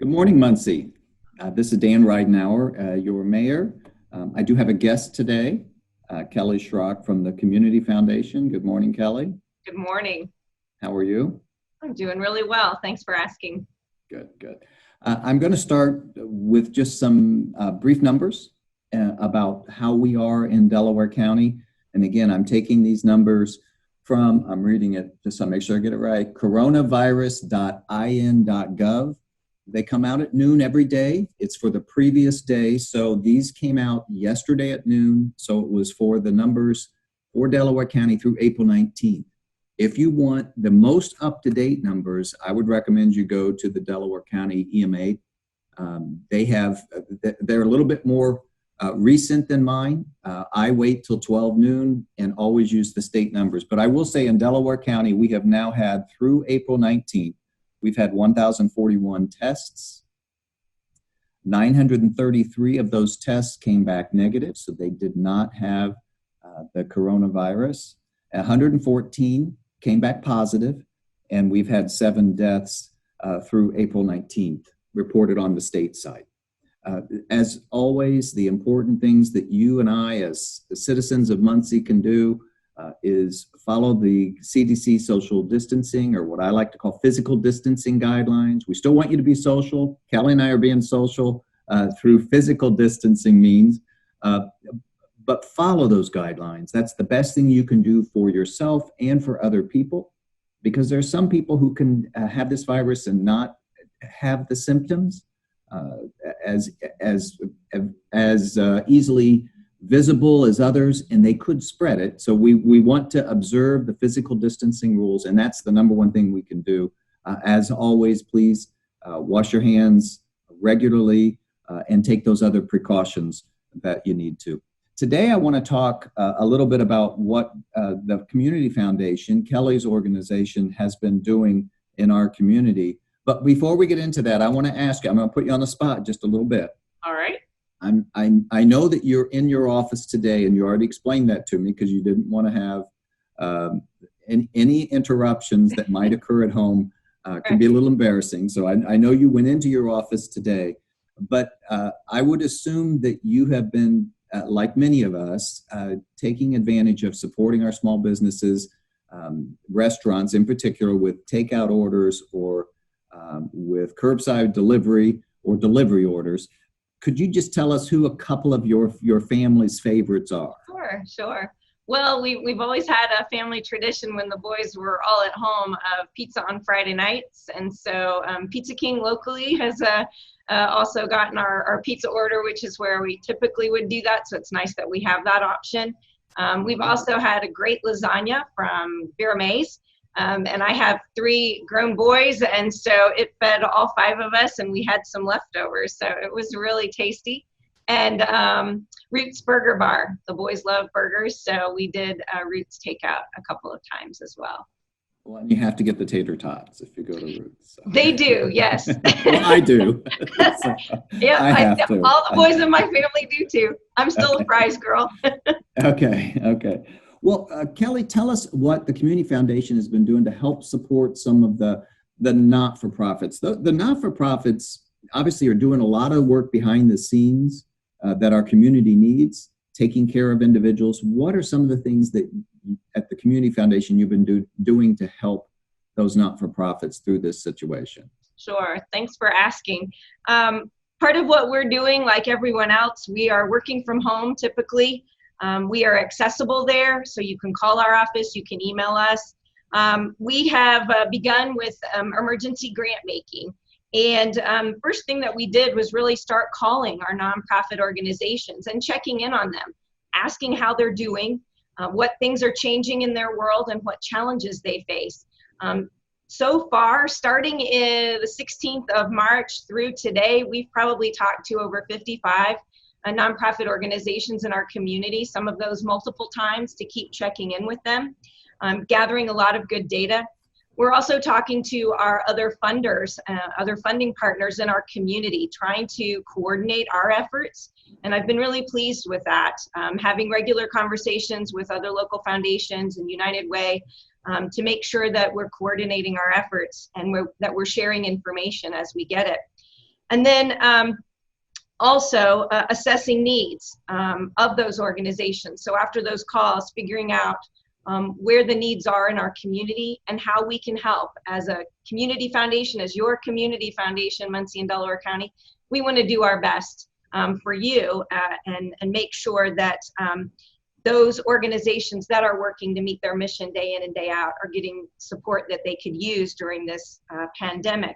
Good morning, Muncie. This is Dan Ridenauer, your mayor. I do have a guest today, Kelly Schrock from the Community Foundation. Good morning, Kelly. Good morning. How are you? I'm doing really well. Thanks for asking. Good, good. I'm going to start with just some brief numbers about how we are in Delaware County. And again, I'm taking these numbers from, I'm reading it just to make sure I get it right, coronavirus.in.gov. They come out at noon every day. It's for the previous day. So these came out yesterday at noon. So it was for the numbers for Delaware County through April 19th. If you want the most up-to-date numbers, I would recommend you go to the Delaware County EMA. They're a little bit more recent than mine. I wait till 12 noon and always use the state numbers. But I will say in Delaware County, we have now had through April 19th, we've had 1,041 tests. 933 of those tests came back negative, so they did not have the coronavirus. 114 came back positive, and we've had 7 deaths through April 19th reported on the state side. As always, the important things that you and I as the citizens of Muncie can do is follow the CDC social distancing, or what I like to call physical distancing guidelines. We still want you to be social. Kelly and I are being social through physical distancing means, but follow those guidelines. That's the best thing you can do for yourself and for other people, because there are some people who can have this virus and not have the symptoms as easily visible as others, and they could spread it. So we want to observe the physical distancing rules, and that's the number one thing we can do. As always, please wash your hands regularly and take those other precautions that you need to. Today, I want to talk a little bit about what the Community Foundation, Kelly's organization, has been doing in our community. But before we get into that, I want to ask you, I'm going to put you on the spot just a little bit. All right. I know that you're in your office today, and you already explained that to me because you didn't want to have any interruptions that might occur at home. Can be a little embarrassing. So I know you went into your office today, but I would assume that you have been, like many of us, taking advantage of supporting our small businesses, restaurants in particular, with takeout orders or with curbside delivery or delivery orders. Could you just tell us who a couple of your family's favorites are? Sure. Well, we've always had a family tradition when the boys were all at home of pizza on Friday nights. And so Pizza King locally has also gotten our pizza order, which is where we typically would do that. So it's nice that we have that option. We've also had a great lasagna from Vera Mays. And I have 3 grown boys, and so it fed all 5 of us, and we had some leftovers, so it was really tasty. And Roots Burger Bar, the boys love burgers, so we did Roots takeout a couple of times as well. Well, and you have to get the tater tots if you go to Roots. So. They do, yes. Well, I do. So yeah, all the boys in my family do too. I'm still a fries girl. Okay. Well, Kelly, tell us what the Community Foundation has been doing to help support some of the not-for-profits. The not-for-profits obviously are doing a lot of work behind the scenes that our community needs, taking care of individuals. What are some of the things that at the Community Foundation you've been doing to help those not-for-profits through this situation? Sure. Thanks for asking. Part of what we're doing, like everyone else, we are working from home typically. We are accessible there, so you can call our office, you can email us. We have begun with emergency grant making. And first thing that we did was really start calling our nonprofit organizations and checking in on them, asking how they're doing, what things are changing in their world, and what challenges they face. So far, starting in the 16th of March through today, we've probably talked to over 55 nonprofit organizations in our community, some of those multiple times, to keep checking in with them, gathering a lot of good data. We're also talking to our other funders, other funding partners in our community, trying to coordinate our efforts. And I've been really pleased with that, having regular conversations with other local foundations and United Way to make sure that we're coordinating our efforts and that we're sharing information as we get it. And then also assessing needs of those organizations. So after those calls, figuring out where the needs are in our community and how we can help as a community foundation, as your community foundation, Muncie and Delaware County. We want to do our best for you and make sure that those organizations that are working to meet their mission day in and day out are getting support that they could use during this pandemic.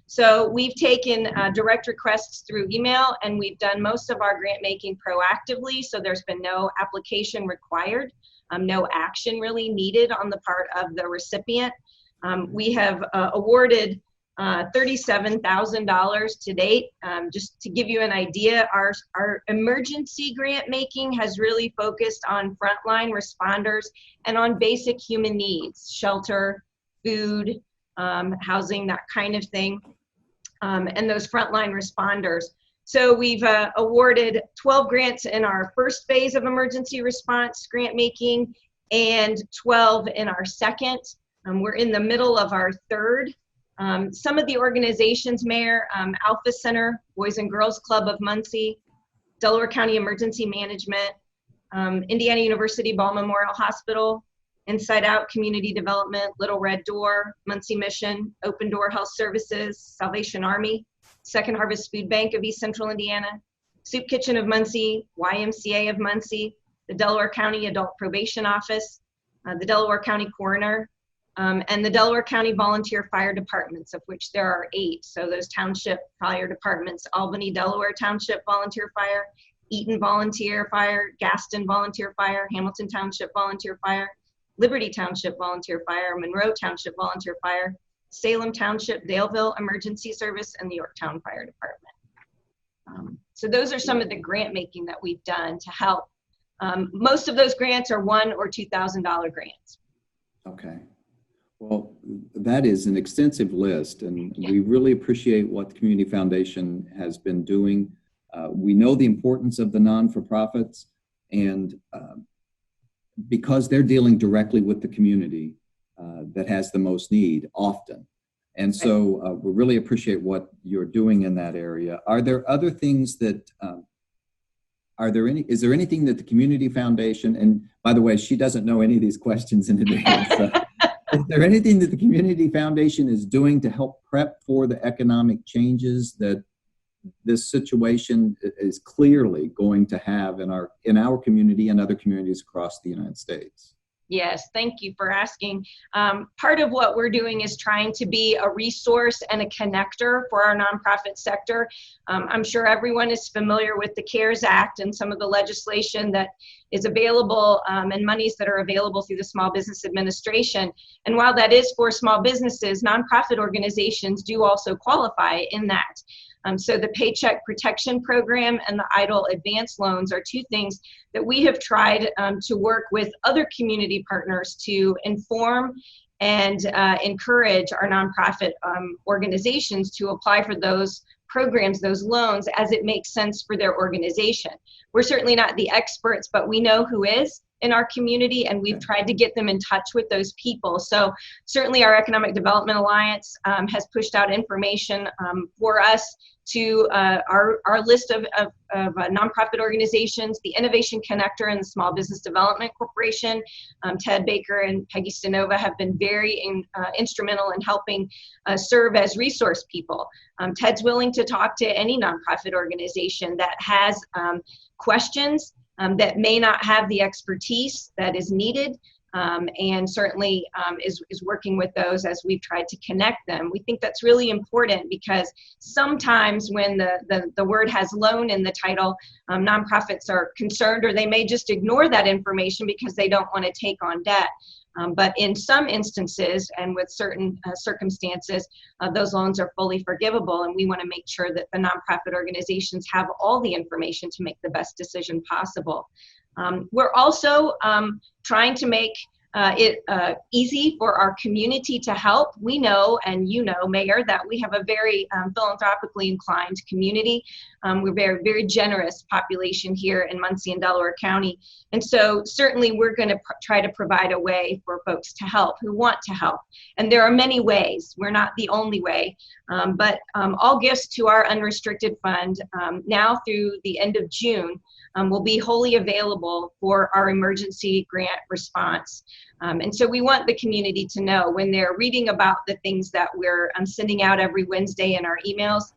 So we've taken direct requests through email, and we've done most of our grant making proactively, so there's been no application required, no action really needed on the part of the recipient. We have awarded $37,000 to date. Just to give you an idea, our emergency grant making has really focused on frontline responders and on basic human needs, shelter, food, housing, that kind of thing, and those frontline responders. So we've awarded 12 grants in our first phase of emergency response grant making and 12 in our second. We're in the middle of our third. Some of the organizations, Mayor, Alpha Center, Boys and Girls Club of Muncie, Delaware County Emergency Management, Indiana University Ball Memorial Hospital, Inside Out Community Development, Little Red Door, Muncie Mission, Open Door Health Services, Salvation Army, Second Harvest Food Bank of East Central Indiana, Soup Kitchen of Muncie, YMCA of Muncie, the Delaware County Adult Probation Office, the Delaware County Coroner, and the Delaware County Volunteer Fire Departments, of which there are 8. So those township fire departments: Albany, Delaware Township Volunteer Fire, Eaton Volunteer Fire, Gaston Volunteer Fire, Hamilton Township Volunteer Fire, Liberty Township Volunteer Fire, Monroe Township Volunteer Fire, Salem Township, Daleville Emergency Service, and the Yorktown Fire Department. So those are some of the grant making that we've done to help. Most of those grants are $1,000 or $2,000 grants. Okay. Well, that is an extensive list, and we really appreciate what the Community Foundation has been doing. We know the importance of the non-for-profits, and because they're dealing directly with the community that has the most need often. And so we really appreciate what you're doing in that area. Are there other things that, is there anything that the Community Foundation, and by the way, she doesn't know any of these questions in advance, is there anything that the Community Foundation is doing to help prep for the economic changes that this situation is clearly going to have in our community and other communities across the United States? Yes, thank you for asking. Part of what we're doing is trying to be a resource and a connector for our nonprofit sector. I'm sure everyone is familiar with the CARES Act and some of the legislation that is available and monies that are available through the Small Business Administration. And while that is for small businesses, nonprofit organizations do also qualify in that. So the Paycheck Protection Program and the EIDL Advance Loans are 2 things that we have tried to work with other community partners to inform and encourage our nonprofit organizations to apply for those programs, those loans, as it makes sense for their organization. We're certainly not the experts, but we know who is in our community, and we've tried to get them in touch with those people. So certainly our Economic Development Alliance has pushed out information for us to our list of nonprofit organizations. The Innovation Connector and the Small Business Development Corporation, Ted Baker and Peggy Stanova, have been very instrumental in helping serve as resource people. Ted's willing to talk to any nonprofit organization that has questions that may not have the expertise that is needed, and certainly is working with those as we've tried to connect them. We think that's really important because sometimes when the word has loan in the title, nonprofits are concerned, or they may just ignore that information because they don't want to take on debt. But in some instances and with certain circumstances, those loans are fully forgivable, and we want to make sure that the nonprofit organizations have all the information to make the best decision possible. We're also trying to make easy for our community to help. We know, and you know, Mayor, that we have a very philanthropically inclined community. We're very, very generous population here in Muncie and Delaware County. And so certainly we're going to try to provide a way for folks to help who want to help. And there are many ways. We're not the only way. But all gifts to our unrestricted fund now through the end of June will be wholly available for our emergency grant response. And so we want the community to know when they're reading about the things that we're sending out every Wednesday in our emails,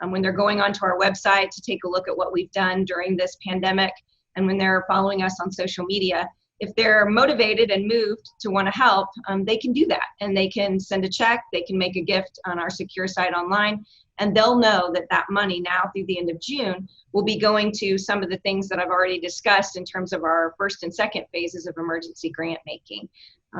when they're going onto our website to take a look at what we've done during this pandemic, and when they're following us on social media, if they're motivated and moved to want to help, they can do that. And they can send a check, they can make a gift on our secure site online, and they'll know that that money now through the end of June will be going to some of the things that I've already discussed in terms of our first and second phases of emergency grant making.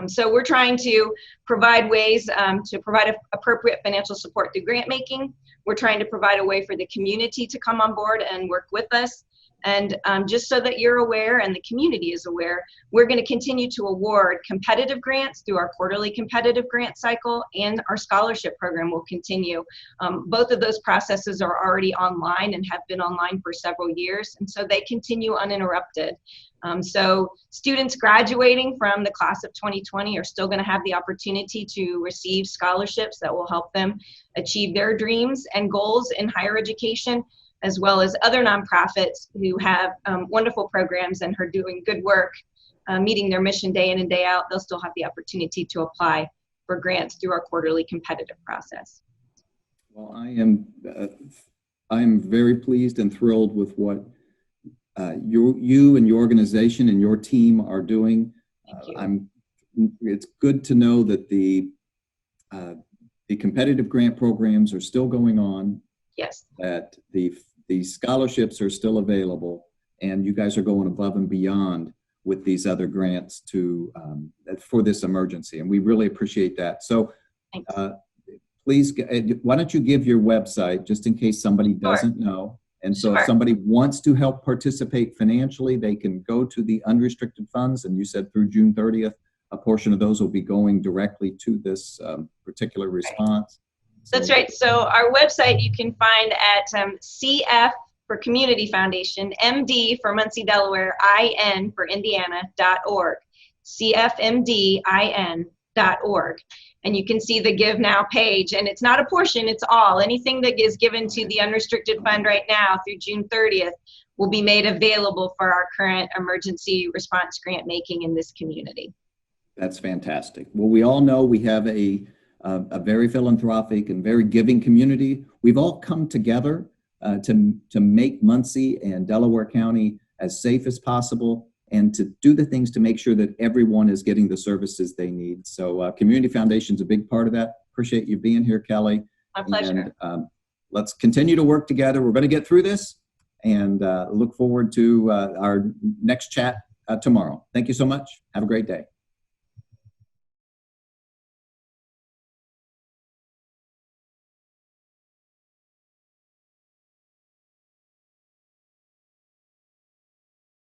So we're trying to provide ways to provide appropriate financial support through grant making. We're trying to provide a way for the community to come on board and work with us. And just so that you're aware and the community is aware, we're going to continue to award competitive grants through our quarterly competitive grant cycle, and our scholarship program will continue. Both of those processes are already online and have been online for several years, and so they continue uninterrupted. So students graduating from the class of 2020 are still going to have the opportunity to receive scholarships that will help them achieve their dreams and goals in higher education, as well as other nonprofits who have wonderful programs and are doing good work, meeting their mission day in and day out. They'll still have the opportunity to apply for grants through our quarterly competitive process. Well, I am very pleased and thrilled with what you and your organization and your team are doing. It's good to know that the competitive grant programs are still going on. Yes. That the scholarships are still available, and you guys are going above and beyond with these other grants to for this emergency, and we really appreciate that. So please, why don't you give your website just in case somebody doesn't know? And so if somebody wants to help participate financially, they can go to the unrestricted funds, and you said through June 30th, a portion of those will be going directly to this particular response. That's right. So our website you can find at CF for Community Foundation, MD for Muncie, Delaware, IN for Indiana.org, CFMDIN.org. And you can see the Give Now page. And it's not a portion, it's all. Anything that is given to the unrestricted fund right now through June 30th will be made available for our current emergency response grant making in this community. That's fantastic. Well, we all know we have a very philanthropic and very giving community. We've all come together to make Muncie and Delaware County as safe as possible, and to do the things to make sure that everyone is getting the services they need. So Community Foundation is a big part of that. Appreciate you being here, Kelly. My pleasure. And, let's continue to work together. We're going to get through this, and look forward to our next chat tomorrow. Thank you so much. Have a great day.